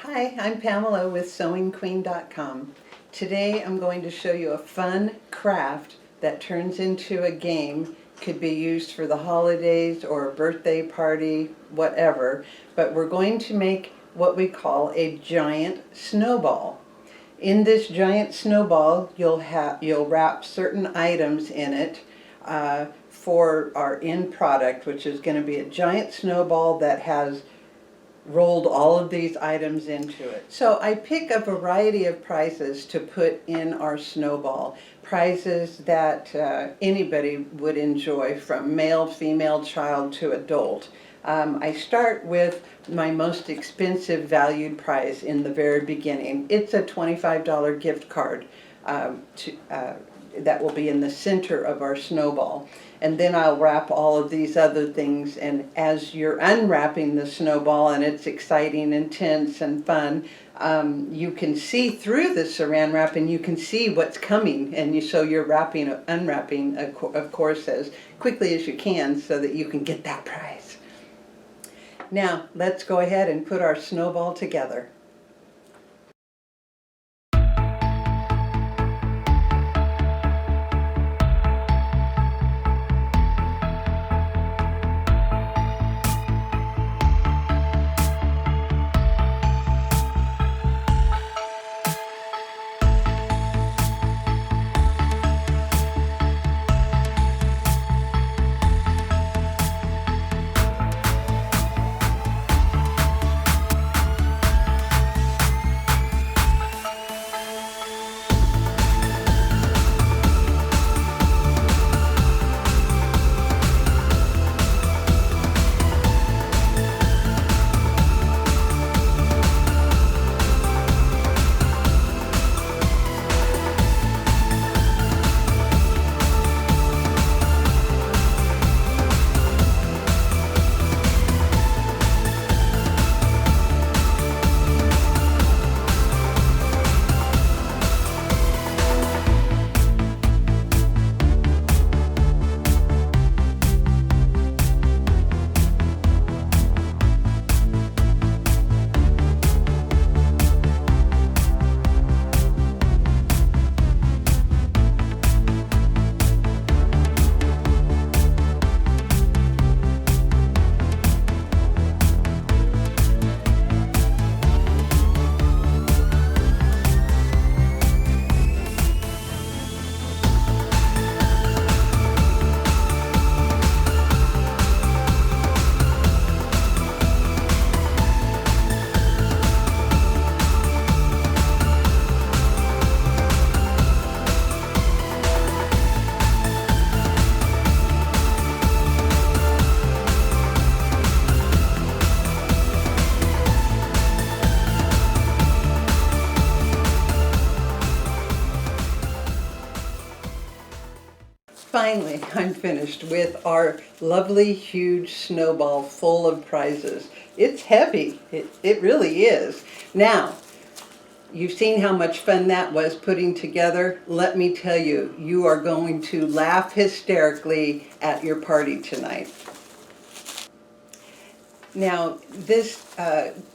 Hi, I'm Pamela with sewingqueen.com. Today I'm going to show you a fun craft that turns into a game. Could be used for the holidays or a birthday party, whatever. But we're going to make what we call a giant snowball. In this giant snowball, you'll wrap certain items in it for our end product, which is going to be a giant snowball that has rolled all of these items into it. So I pick a variety of prizes to put in our snowball. Prizes that anybody would enjoy, from male, female, child to adult. I start with my most expensive valued prize in the very beginning. It's a $25 gift card that will be in the center of our snowball. And then I'll wrap all of these other things, and as you're unwrapping the snowball, and it's exciting, intense, and fun, you can see through the saran wrap and you can see what's coming, and so you're unwrapping, of course, as quickly as you can so that you can get that prize. Now, let's go ahead and put our snowball together. Finally, I'm finished with our lovely huge snowball full of prizes. It's heavy, it really is. Now, you've seen how much fun that was putting together. Let me tell you, you are going to laugh hysterically at your party tonight. Now, this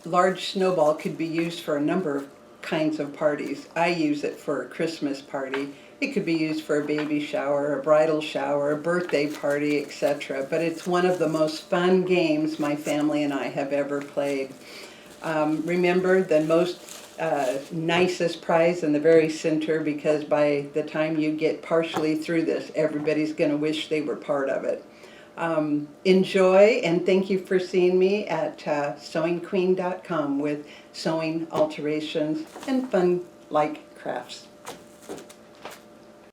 large snowball could be used for a number of kinds of parties. I use it for a Christmas party. It could be used for a baby shower, a bridal shower, a birthday party, etc. But it's one of the most fun games my family and I have ever played. Remember, the most nicest prize in the very center, because by the time you get partially through this, everybody's going to wish they were part of it. Enjoy, and thank you for seeing me at sewingqueen.com with sewing alterations and fun like crafts.